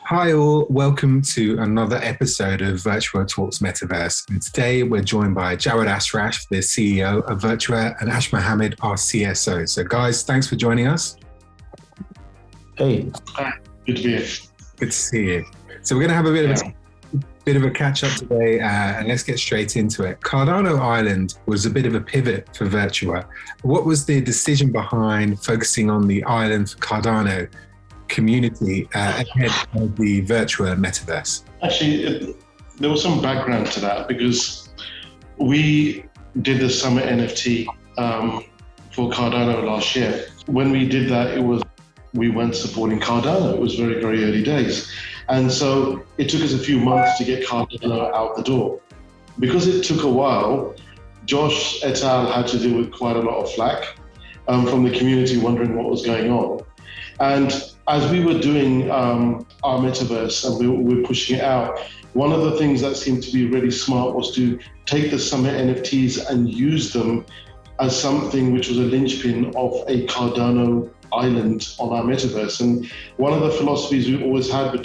Hi all, welcome to another episode of Virtua Talks Metaverse. And today we're joined by Jawad Ashraf, the CEO of Virtua, and Ash Mohammed, our CSO. So guys, thanks for joining us. Hey. Hi, good to be here. Good to see you. So we're going to have a bit of a catch up today, and let's get straight into it. Cardano Island was a bit of a pivot for Virtua. What was the decision behind focusing on the island for Cardano community ahead of the Virtua Metaverse? Actually, there was some background to that because we did the summer NFT for Cardano last year. When we did that, we weren't supporting Cardano. It was very, very early days. And so it took us a few months to get Cardano out the door. Because it took a while, Josh et al. Had to deal with quite a lot of flack from the community wondering what was going on. And as we were doing our metaverse and we were pushing it out, one of the things that seemed to be really smart was to take the summer NFTs and use them as something which was a linchpin of a Cardano Island on our metaverse. And one of the philosophies we always had for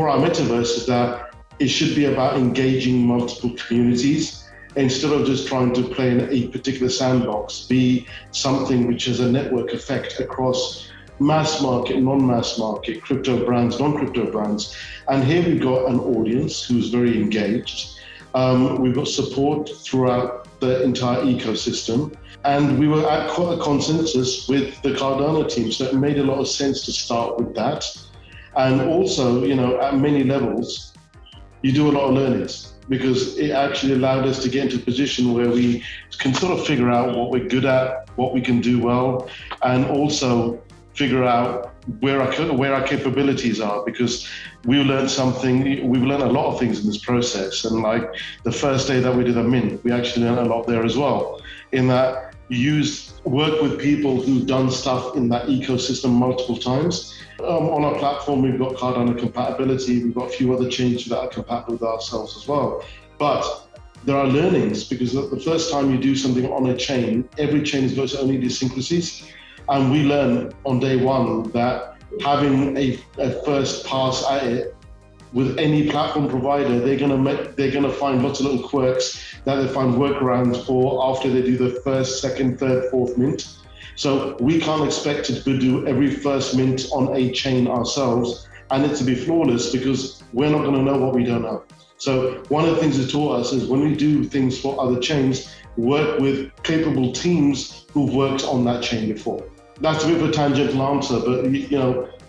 our metaverse is that it should be about engaging multiple communities instead of just trying to play in a particular sandbox, be something which has a network effect across mass market, non-mass market, crypto brands, non-crypto brands. And here we've got an audience who's very engaged. We've got support throughout the entire ecosystem. And we were at quite a consensus with the Cardano team. So it made a lot of sense to start with that. And also, at many levels, you do a lot of learnings, because it actually allowed us to get into a position where we can sort of figure out what we're good at, what we can do well, and also figure out where our capabilities are, because we've learned a lot of things in this process. And like the first day that we did a mint, we actually learned a lot there as well, in that work with people who've done stuff in that ecosystem multiple times. On our platform, we've got Cardano compatibility. We've got a few other chains that are compatible with ourselves as well. But there are learnings, because the first time you do something on a chain, every chain has got its own idiosyncrasies. And we learn on day one that having a first pass at it with any platform provider, they're gonna find lots of little quirks that they find workarounds for after they do the first, second, third, fourth mint. So we can't expect to do every first mint on a chain ourselves and it to be flawless, because we're not gonna know what we don't know. So one of the things it taught us is when we do things for other chains, work with capable teams who've worked on that chain before. That's a bit of a tangential answer, but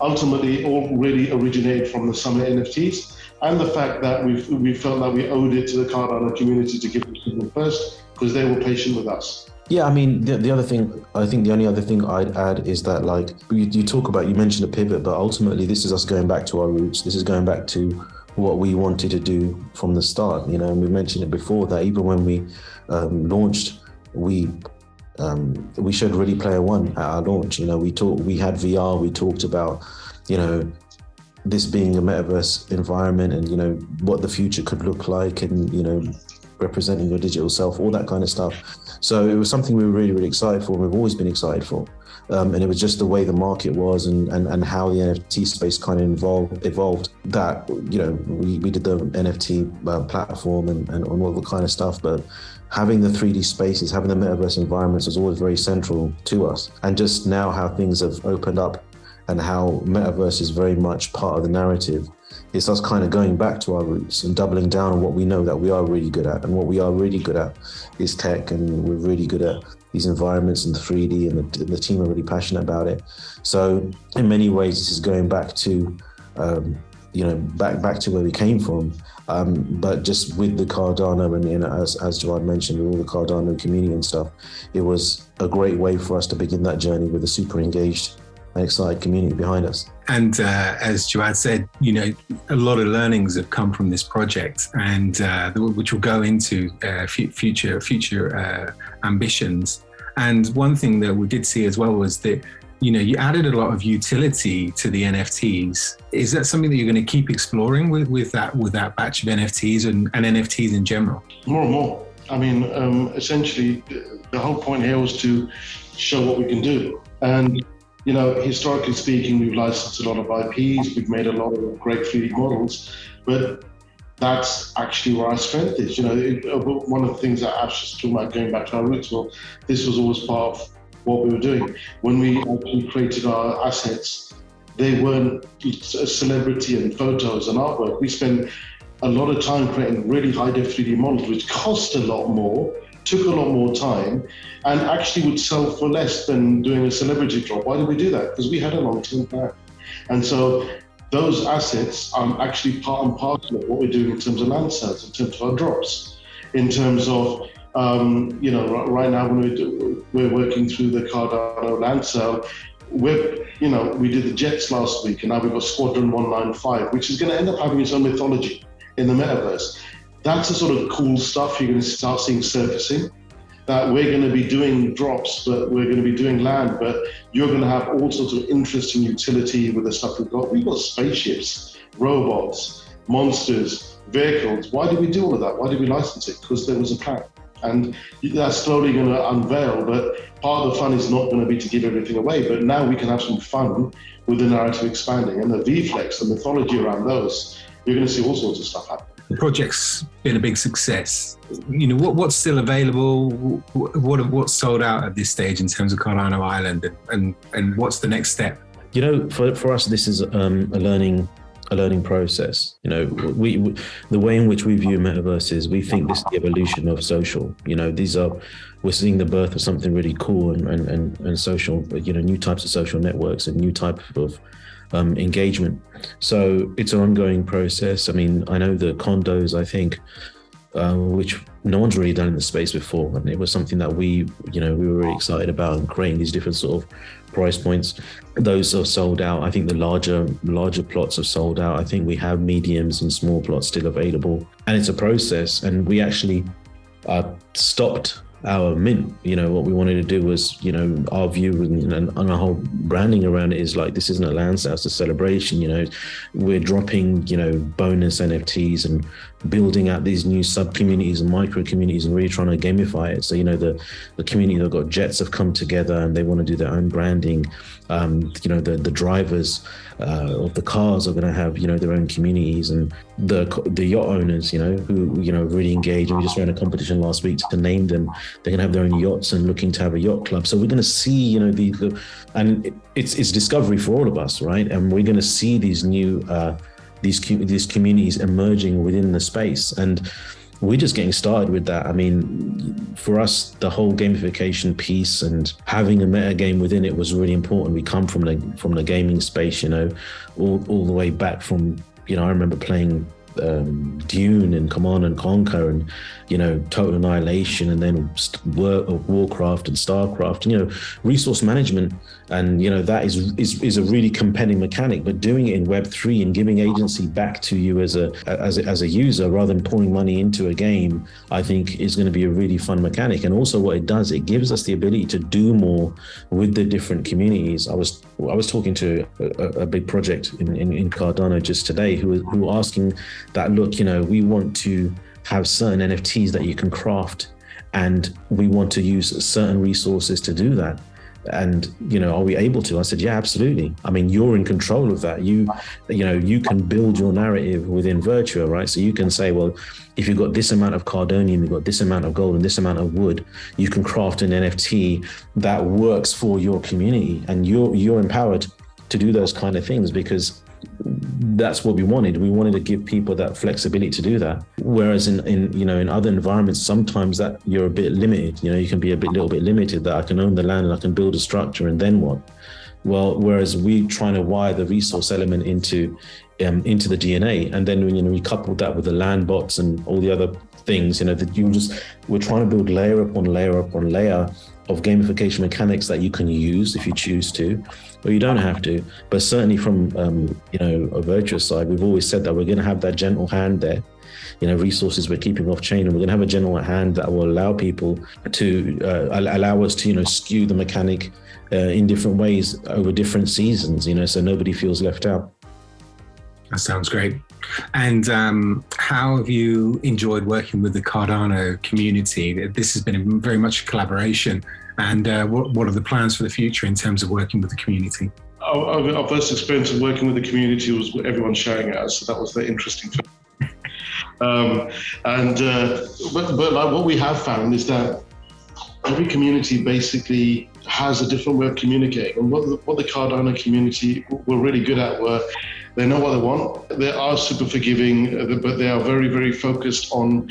ultimately it all really originated from the summer NFTs and the fact that we felt that we owed it to the Cardano community to give it to them first, because they were patient with us. Yeah, I mean, the other thing, I think the only other thing I'd add is that, like, you mentioned a pivot, but ultimately this is us going back to our roots. This is going back to what we wanted to do from the start, and we mentioned it before that even when we launched, we showed Ready Player One at our launch. We had VR, we talked about, this being a metaverse environment and, what the future could look like and, representing your digital self, all that kind of stuff. So it was something we were really, really excited for, and we've always been excited for. And it was just the way the market was and how the NFT space kind of evolved that, we did the NFT platform and all the kind of stuff, but having the 3D spaces, having the metaverse environments was always very central to us. And just now how things have opened up and how metaverse is very much part of the narrative, it's us kind of going back to our roots and doubling down on what we know that we are really good at. And what we are really good at is tech, and we're really good at these environments and the 3D, and the team are really passionate about it. So in many ways, this is going back to, back to where we came from. But just with the Cardano and, as Jawad mentioned, with all the Cardano community and stuff, it was a great way for us to begin that journey with a super engaged and excited community behind us. And as Jawad said, a lot of learnings have come from this project, and which will go into future ambitions. And one thing that we did see as well was that, you added a lot of utility to the NFTs. Is that something that you're going to keep exploring with that batch of NFTs and NFTs in general? More and more. I mean, essentially, the whole point here was to show what we can do. And historically speaking, we've licensed a lot of IPs, we've made a lot of great 3D models, but that's actually where our strength is. One of the things that Ash is talking about, going back to our roots, well, this was always part of what we were doing. When we actually created our assets, they weren't a celebrity and photos and artwork. We spent a lot of time creating really high-def 3D models, which cost a lot more, took a lot more time, and actually would sell for less than doing a celebrity drop. Why did we do that? Because we had a long-term plan. And so those assets are actually part and parcel of what we're doing in terms of land sales, in terms of our drops, in terms of, right now when we're working through the Cardano land sale, we did the Jets last week, and now we've got Squadron 195, which is going to end up having its own mythology in the metaverse. That's the sort of cool stuff you're going to start seeing surfacing, that we're going to be doing drops, but we're going to be doing land, but you're going to have all sorts of interesting utility with the stuff we've got. We've got spaceships, robots, monsters, vehicles. Why did we do all of that? Why did we license it? Because there was a plan. And that's slowly going to unveil, but part of the fun is not going to be to give everything away, but now we can have some fun with the narrative expanding. And the VFlex, the mythology around those, you're going to see all sorts of stuff happen. The project's been a big success. What's still available? What's sold out at this stage in terms of Cardano Island, and what's the next step? For us, this is a learning process. The way in which we view metaverses, we think this is the evolution of social. We're seeing the birth of something really cool and social. New types of social networks and new type of engagement. So it's an ongoing process. I know the condos, I think, which no one's really done in the space before, and it was something that we were really excited about, and creating these different sort of price points. Those are sold out. I think the larger plots are sold out. I think we have mediums and small plots still available, and it's a process. And we actually stopped our mint. What we wanted to do was, our view and our whole branding around it is like, this isn't a land sale, it's a celebration. We're dropping, bonus NFTs and building out these new sub communities and micro communities and really trying to gamify it. So, the community that got Jets have come together and they want to do their own branding. The drivers of the cars are going to have, their own communities, and the yacht owners, who, really engage. And we just ran a competition last week to name them. They're going to have their own yachts and looking to have a yacht club. So we're going to see, and it's discovery for all of us, right? And we're going to see these new, these communities emerging within the space. And we're just getting started with that. For us, the whole gamification piece and having a meta game within it was really important. We come from the gaming space, all the way back from, I remember playing Dune and Command and Conquer and Total Annihilation, and then Warcraft and Starcraft. Resource management, and that is a really compelling mechanic. But doing it in Web3 and giving agency back to you as a user, rather than pouring money into a game, I think is going to be a really fun mechanic. And also, what it does, it gives us the ability to do more with the different communities. I was talking to a big project in Cardano just today, who were asking that, look, we want to have certain NFTs that you can craft, and we want to use certain resources to do that. And, are we able to? I said, yeah, absolutely. You're in control of that. You can build your narrative within Virtua, right? So you can say, well, if you've got this amount of Cardonium, you've got this amount of gold and this amount of wood, you can craft an NFT that works for your community, and you're empowered to do those kind of things, because that's what we wanted. We wanted to give people that flexibility to do that. Whereas in other environments, sometimes that you're a bit limited. You can be little bit limited, that I can own the land and I can build a structure, and then what? Well, whereas we trying to wire the resource element into the DNA, and then we coupled that with the land bots and all the other things, we're trying to build layer upon layer upon layer of gamification mechanics that you can use if you choose to, or you don't have to. But certainly from a virtuous side, we've always said that we're going to have that gentle hand there. Resources we're keeping off chain, and we're going to have a gentle hand that will allow people to allow us to skew the mechanic in different ways over different seasons. So nobody feels left out. That sounds great. And how have you enjoyed working with the Cardano community? This has been very much a collaboration And what are the plans for the future in terms of working with the community? Our first experience of working with the community was everyone shouting at us, so that was the interesting thing. But like what we have found is that every community basically has a different way of communicating. And what the Cardano community were really good at were they know what they want. They are super forgiving, but they are very, very focused on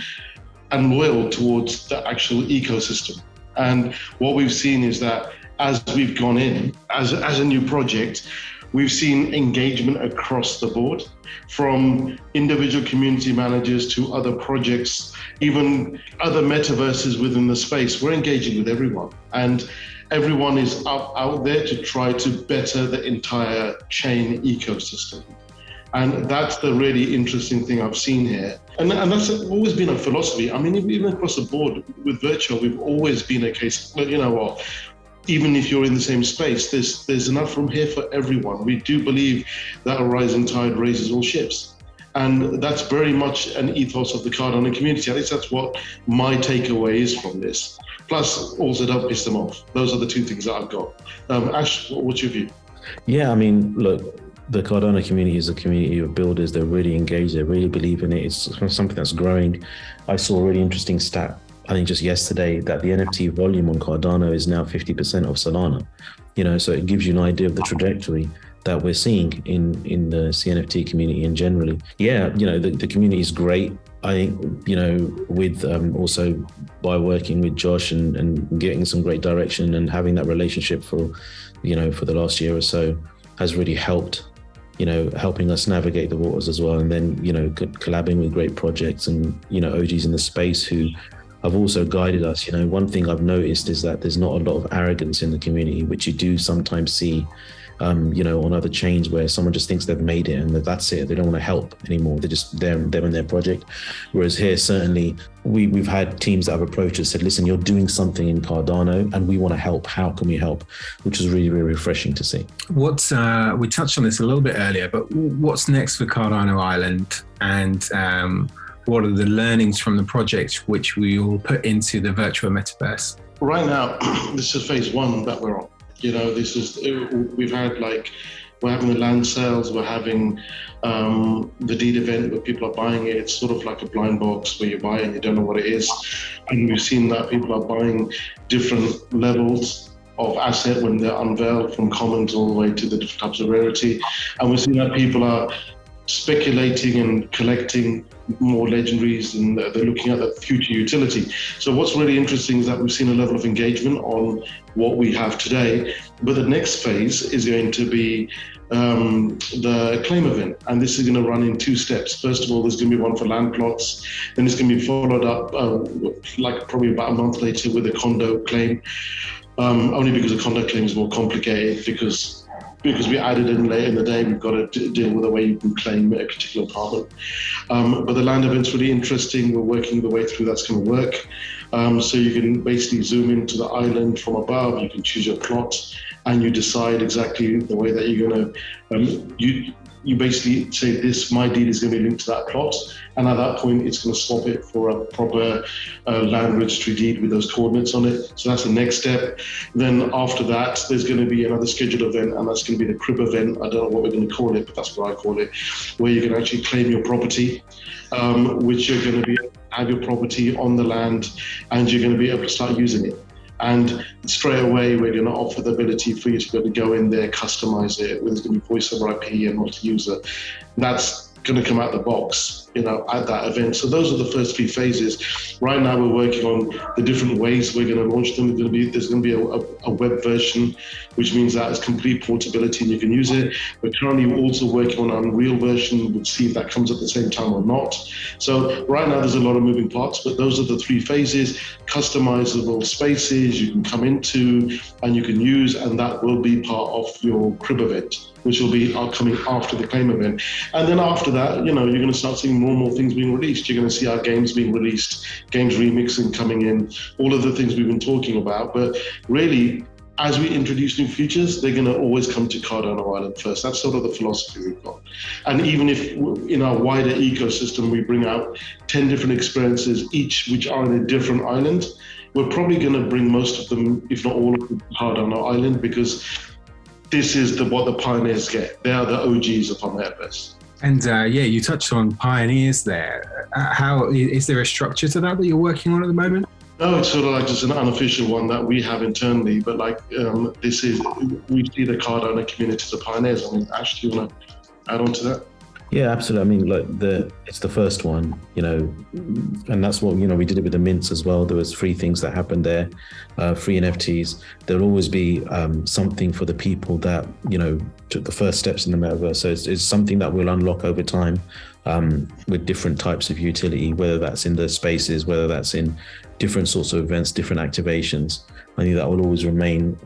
and loyal towards the actual ecosystem. And what we've seen is that as we've gone in as a new project, we've seen engagement across the board, from individual community managers to other projects, even other metaverses within the space. We're engaging with everyone, and everyone is out there to try to better the entire chain ecosystem. And that's the really interesting thing I've seen here. And that's always been a philosophy. I mean, even across the board with Virtua, we've always been a case, you know what, even if you're in the same space, there's enough room here for everyone. We do believe that a rising tide raises all ships. And that's very much an ethos of the Cardano community. At least that's what my takeaway is from this. Plus, also don't piss them off. Those are the two things that I've got. Ash, what's your view? Yeah, I mean, look, the Cardano community is a community of builders. They're really engaged. They really believe in it. It's something that's growing. I saw a really interesting stat, I think just yesterday, that the NFT volume on Cardano is now 50% of Solana. You know, so it gives you an idea of the trajectory that we're seeing in the CNFT community and generally. Yeah, you know, the community is great. I think, you know, with also by working with Josh and getting some great direction and having that relationship for the last year or so has really helped, you know, helping us navigate the waters as well. And then, you know, collabing with great projects and, you know, OGs in the space who have also guided us. You know, one thing I've noticed is that there's not a lot of arrogance in the community, which you do sometimes see, you know, on other chains where someone just thinks they've made it and that's it. They don't want to help anymore. They're just them and their project. Whereas here, certainly, we've had teams that have approached us, said, listen, you're doing something in Cardano and we want to help. How can we help? Which is really, really refreshing to see. We touched on this a little bit earlier, but what's next for Cardano Island? And what are the learnings from the project which we will put into the Virtua Metaverse? Right now, this is phase one that we're on. You know, we're having the land sales, we're having the deed event where people are buying it. It's sort of like a blind box where you buy it and you don't know what it is. And we've seen that people are buying different levels of asset when they're unveiled, from commons all the way to the different types of rarity. And we've seen that people are speculating and collecting more legendaries, and they're looking at the future utility. So what's really interesting is that we've seen a level of engagement on what we have today, but the next phase is going to be the claim event, and this is going to run in two steps. First of all, there's going to be one for land plots, then it's going to be followed up like probably about a month later with a condo claim, only because a condo claim is more complicated because we added in late in the day, we've got to deal with the way you can claim a particular apartment. But the land event's really interesting. We're working the way through that's going to work. So you can basically zoom into the island from above, you can choose your plot, and you decide exactly the way that you're going to, you basically say my deed is going to be linked to that plot, and at that point it's going to swap it for a proper land registry deed with those coordinates on it. So that's the next step. Then after that, there's going to be another scheduled event, and that's going to be the crib event. I don't know what we're going to call it, but that's what I call it, where you can actually claim your property, which you're going to have your property on the land, and you're going to be able to start using it. And straight away, we're going to offer the ability for you to be able to go in there, customize it. There's going to be voice over IP and multi-user. That's going to come out the box, you know, at that event. So those are the first three phases. Right now, we're working on the different ways we're going to launch them. There's going to be a web version, which means that it's complete portability and you can use it. We're currently also working on an Unreal version. We'll see if that comes at the same time or not. So right now, there's a lot of moving parts, but those are the three phases. Customizable spaces you can come into and you can use, and that will be part of your crib event, which will be coming after the claim event. And then after that, you know, you're going to start seeing more and more things being released. You're going to see our games being released, games remixing coming in, all of the things we've been talking about. But really, as we introduce new features, they're going to always come to Cardano Island first. That's sort of the philosophy we've got. And even if in our wider ecosystem, we bring out 10 different experiences, each which are in a different island, we're probably going to bring most of them, if not all of them, to Cardano Island, because this is what the pioneers get. They are the OGs of our metaverse. And you touched on pioneers there. How is there a structure to that you're working on at the moment? No, it's sort of like just an unofficial one that we have internally, but like we see the Cardano community as a pioneers. I mean, Ash, do you want to add on to that? Yeah, absolutely. I mean, like it's the first one, and that's what, we did it with the mints as well. There was free things that happened there, free NFTs. There'll always be something for the people that, took the first steps in the metaverse. So it's something that we'll unlock over time with different types of utility, whether that's in the spaces, whether that's in different sorts of events, different activations. I think that will always remain,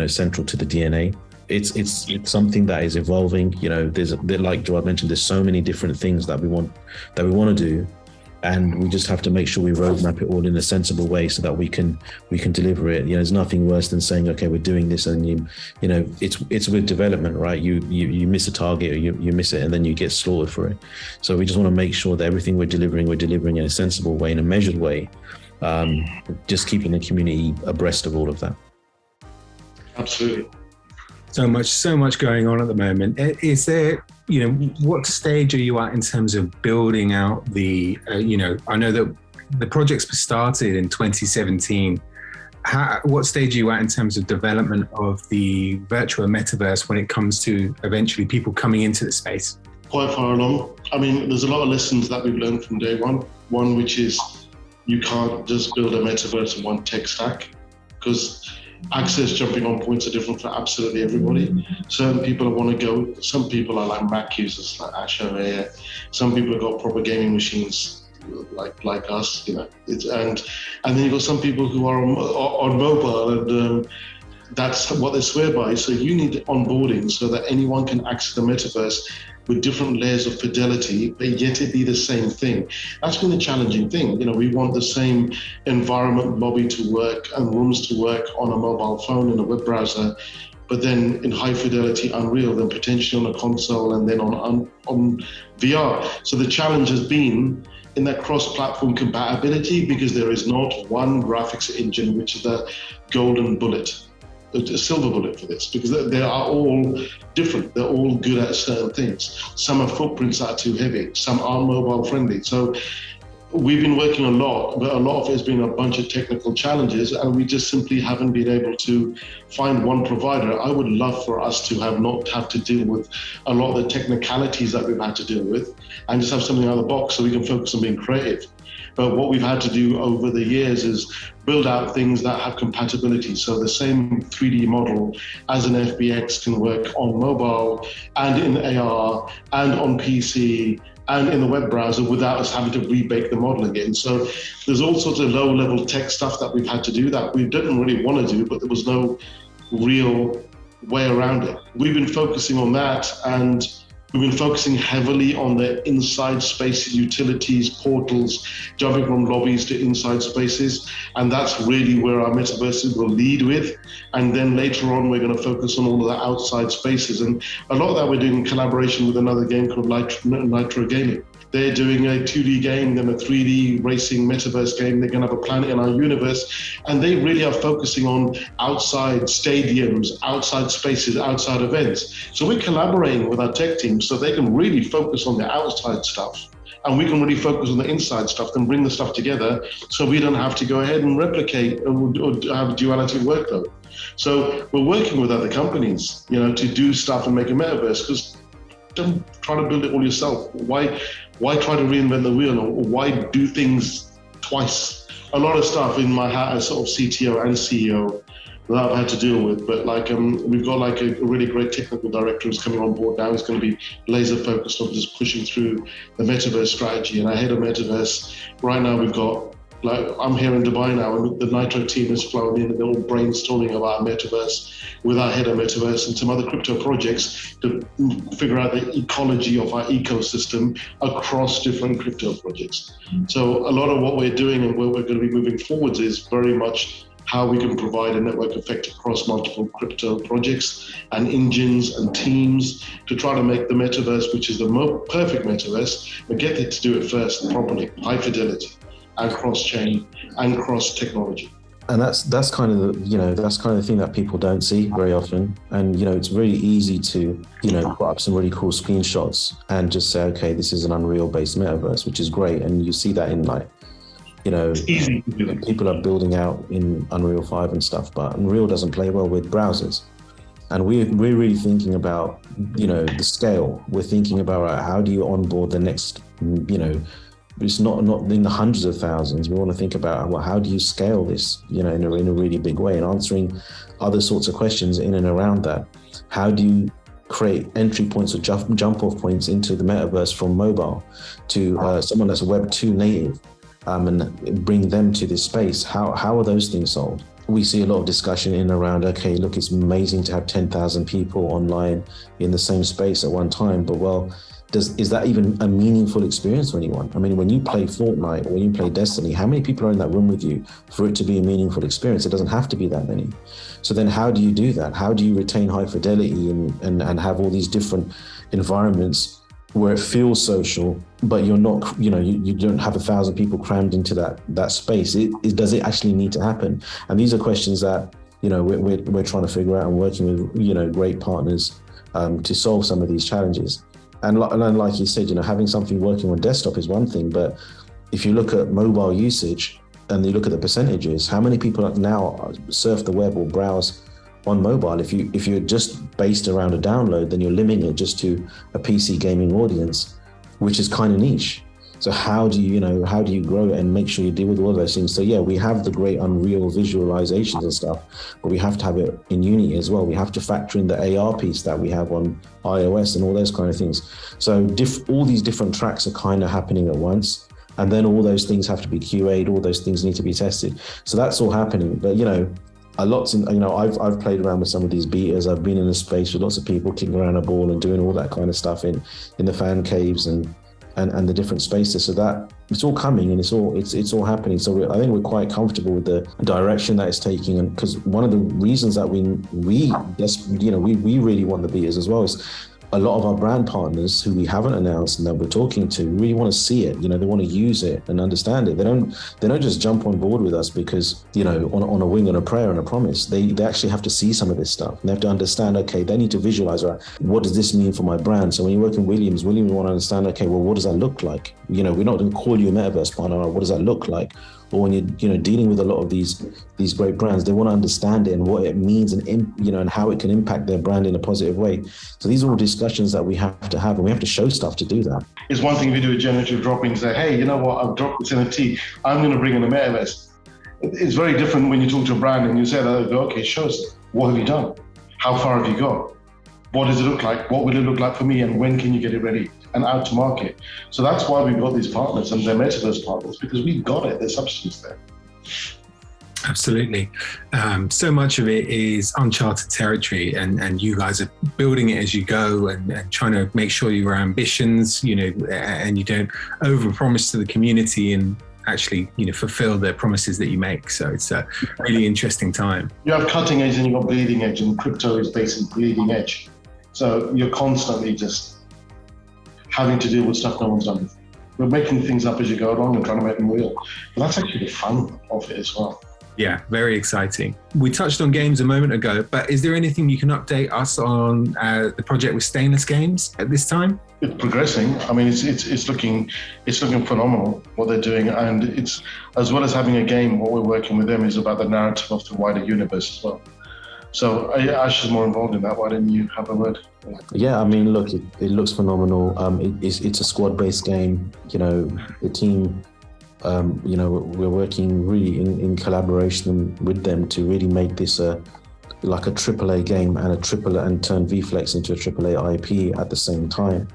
central to the DNA. It's something that is evolving. There's like Jawad mentioned, there's so many different things that we want to do, and we just have to make sure we roadmap it all in a sensible way so that we can deliver it. There's nothing worse than saying, okay, we're doing this, and it's with development, right? You miss a target, or you miss it, and then you get slaughtered for it. So we just want to make sure that everything we're delivering in a sensible way, in a measured way, just keeping the community abreast of all of that. Absolutely. So much going on at the moment. Is there, what stage are you at in terms of building out the, I know that the project's started in 2017. What stage are you at in terms of development of the Virtua Metaverse when it comes to eventually people coming into the space? Quite far along. I mean, there's a lot of lessons that we've learned from day one. One, which is you can't just build a metaverse in one tech stack, because access jumping on points are different for absolutely everybody. Certain people want to go, some people are like Mac users like Ash over here. Some people have got proper gaming machines like us, and then you've got some people who are on mobile, and that's what they swear by. So you need onboarding so that anyone can access the metaverse with different layers of fidelity, but yet it be the same thing. That's been the challenging thing. We want the same environment, lobby to work and rooms to work on a mobile phone and a web browser, but then in high fidelity Unreal, then potentially on a console, and then on VR. So the challenge has been in that cross-platform compatibility, because there is not one graphics engine which is the golden bullet, a silver bullet for this, because they are all different. They're all good at certain things. Some have footprints that are too heavy. Some are mobile friendly. So we've been working a lot, but a lot of it has been a bunch of technical challenges, and we just simply haven't been able to find one provider. I would love for us to not have to deal with a lot of the technicalities that we've had to deal with, and just have something out of the box so we can focus on being creative. But what we've had to do over the years is build out things that have compatibility. So the same 3D model as an FBX can work on mobile and in AR and on PC and in the web browser without us having to rebake the model again. So there's all sorts of low-level tech stuff that we've had to do that we didn't really want to do, but there was no real way around it. We've been focusing on that, and we've been focusing heavily on the inside spaces, utilities, portals, jumping from lobbies to inside spaces. And that's really where our metaverses will lead with. And then later on, we're going to focus on all of the outside spaces. And a lot of that we're doing in collaboration with another game called Nitro Gaming. They're doing a 2D game, then a 3D racing metaverse game. They're going to have a planet in our universe. And they really are focusing on outside stadiums, outside spaces, outside events. So we're collaborating with our tech team so they can really focus on the outside stuff. And we can really focus on the inside stuff and bring the stuff together so we don't have to go ahead and replicate or have duality workload. So we're working with other companies, to do stuff and make a metaverse, because don't try to build it all yourself. Why try to reinvent the wheel, or why do things twice? A lot of stuff in my hat as sort of CTO and CEO that I've had to deal with, but we've got a really great technical director who's coming on board now. He's going to be laser focused on just pushing through the metaverse strategy. And ahead of metaverse, right now we've got, I'm here in Dubai now, and the Nitro team has flown in, and they're all brainstorming about metaverse with our head of metaverse and some other crypto projects to figure out the ecology of our ecosystem across different crypto projects. So a lot of what we're doing and where we're going to be moving forwards is very much how we can provide a network effect across multiple crypto projects and engines and teams to try to make the metaverse, which is the perfect metaverse, but get it to do it first properly, high fidelity and cross-chain and cross-technology. And that's kind of the thing that people don't see very often. And it's really easy to put up some really cool screenshots and just say, okay, this is an Unreal based metaverse, which is great. And you see that in it's easy. People are building out in Unreal 5 and stuff, but Unreal doesn't play well with browsers. And we're really thinking about the scale. We're thinking about how do you onboard the next it's not in the hundreds of thousands. We want to think about, well, how do you scale this, in a really big way, and answering other sorts of questions in and around that. How do you create entry points or jump off points into the metaverse from mobile to someone that's a Web 2 native, and bring them to this space? How are those things solved? We see a lot of discussion in and around, okay, look, it's amazing to have 10,000 people online in the same space at one time, but well, is that even a meaningful experience for anyone? I mean, when you play Fortnite or when you play Destiny, how many people are in that room with you for it to be a meaningful experience? It doesn't have to be that many. So then how do you do that? How do you retain high fidelity and have all these different environments where it feels social, but you're not, you don't have 1,000 people crammed into that space? Does it actually need to happen? And these are questions that, we're trying to figure out and working with, great partners to solve some of these challenges. And like you said, having something working on desktop is one thing, but if you look at mobile usage and you look at the percentages, how many people now surf the web or browse on mobile? If you're just based around a download, then you're limiting it just to a PC gaming audience, which is kind of niche. So how do you grow it and make sure you deal with all those things? So yeah, we have the great Unreal visualizations and stuff, but we have to have it in Unity as well. We have to factor in the AR piece that we have on iOS and all those kind of things. So all these different tracks are kind of happening at once. And then all those things have to be QA'd, all those things need to be tested. So that's all happening. But I've played around with some of these betas. I've been in a space with lots of people kicking around a ball and doing all that kind of stuff in the fan caves and the different spaces. So that it's all coming and it's all happening. So I think we're quite comfortable with the direction that it's taking. And because one of the reasons that we really want the betas as well is a lot of our brand partners who we haven't announced and that we're talking to really want to see it. They want to use it and understand it. They don't just jump on board with us because, on a wing and a prayer and a promise. They actually have to see some of this stuff. And they have to understand, okay, they need to visualize, right, what does this mean for my brand? So when you work in Williams want to understand, okay, well, what does that look like? We're not going to call you a metaverse partner. What does that look like? Or when you're dealing with a lot of these great brands, they want to understand it and what it means and how it can impact their brand in a positive way. So these are all discussions that we have to have, and we have to show stuff to do that. It's one thing if you do a generative dropping and say, hey, you know what, I've dropped this NFT, I'm going to bring in a metaverse. It's very different when you talk to a brand and you say, okay, show us, what have you done? How far have you got? What does it look like? What will it look like for me? And when can you get it ready and out to market? So that's why we've got these partners and they're metaverse partners, because we've got it. There's substance there. Absolutely. So much of it is uncharted territory, and you guys are building it as you go and trying to make sure your ambitions, and you don't overpromise to the community and actually, fulfill the promises that you make. So it's a really interesting time. You have cutting edge and you've got bleeding edge, and crypto is basically bleeding edge. So you're constantly just having to deal with stuff no one's done before. We're making things up as you go along and trying to make them real. But that's actually the fun of it as well. Yeah, very exciting. We touched on games a moment ago, but is there anything you can update us on the project with Stainless Games at this time? It's progressing. I mean, it's looking phenomenal what they're doing, and it's, as well as having a game, what we're working with them is about the narrative of the wider universe as well. So Ash is more involved in that. Why didn't you have a word? Yeah, I mean, look, it looks phenomenal. It's a squad-based game. The team. We're working really in collaboration with them to really make this like a AAA game and turn VFlex into a AAA IP at the same time.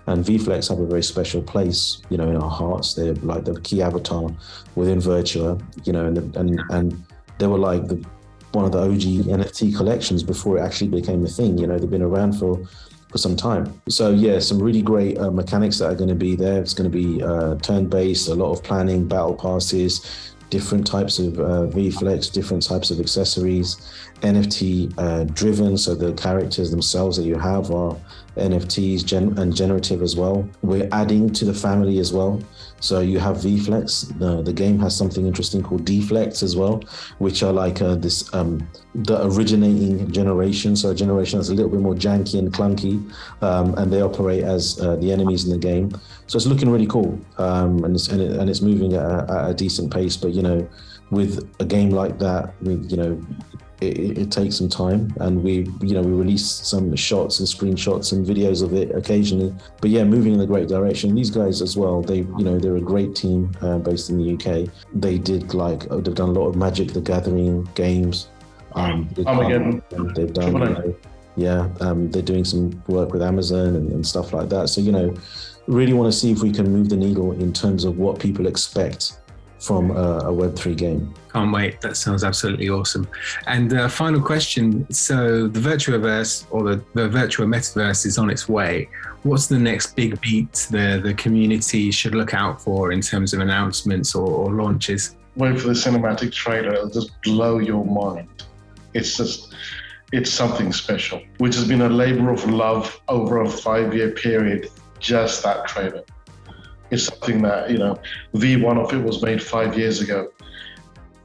And VFlex have a very special place, in our hearts. They're like the key avatar within Virtua, and they were like one of the OG NFT collections before it actually became a thing. They've been around for some time. So yeah, some really great mechanics that are going to be there. It's going to be turn-based, a lot of planning, battle passes, different types of VFlex, different types of accessories, NFT driven. So the characters themselves that you have are NFTs and generative as well. We're adding to the family as well. So you have VFlex. The game has something interesting called Deflex as well, which are like the originating generation. So a generation that's a little bit more janky and clunky, and they operate as the enemies in the game. So it's looking really cool, and it's moving at a decent pace. But with a game like that, it takes some time, and we release some shots and screenshots and videos of it occasionally. But yeah, moving in the great direction. These guys as well, they're a great team based in the UK. They've done a lot of Magic the Gathering games. They've done, they're doing some work with Amazon and stuff like that. So really want to see if we can move the needle in terms of what people expect from a Web3 game. Can't wait. That sounds absolutely awesome. And final question. So the Virtuaverse, or the Virtua Metaverse, is on its way. What's the next big beat the community should look out for in terms of announcements or launches? Wait for the cinematic trailer. It'll just blow your mind. It's something special, which has been a labor of love over a 5-year period, just that trailer. It's something that, V1 of it was made 5 years ago.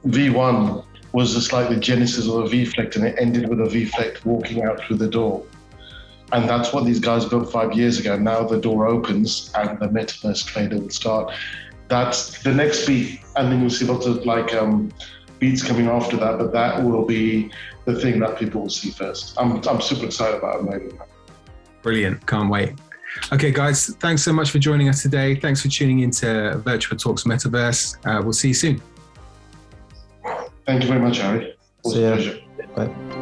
V1 was just like the genesis of a VFlect, and it ended with a VFlect walking out through the door. And that's what these guys built 5 years ago. Now the door opens and the Metaverse trailer will start. That's the next beat. And then you'll see lots of beats coming after that, but that will be the thing that people will see first. I'm super excited about it. Brilliant. Can't wait. Okay, guys, thanks so much for joining us today. Thanks for tuning into Virtua Talks Metaverse. We'll see you soon. Thank you very much, Harry. It was a pleasure. Bye.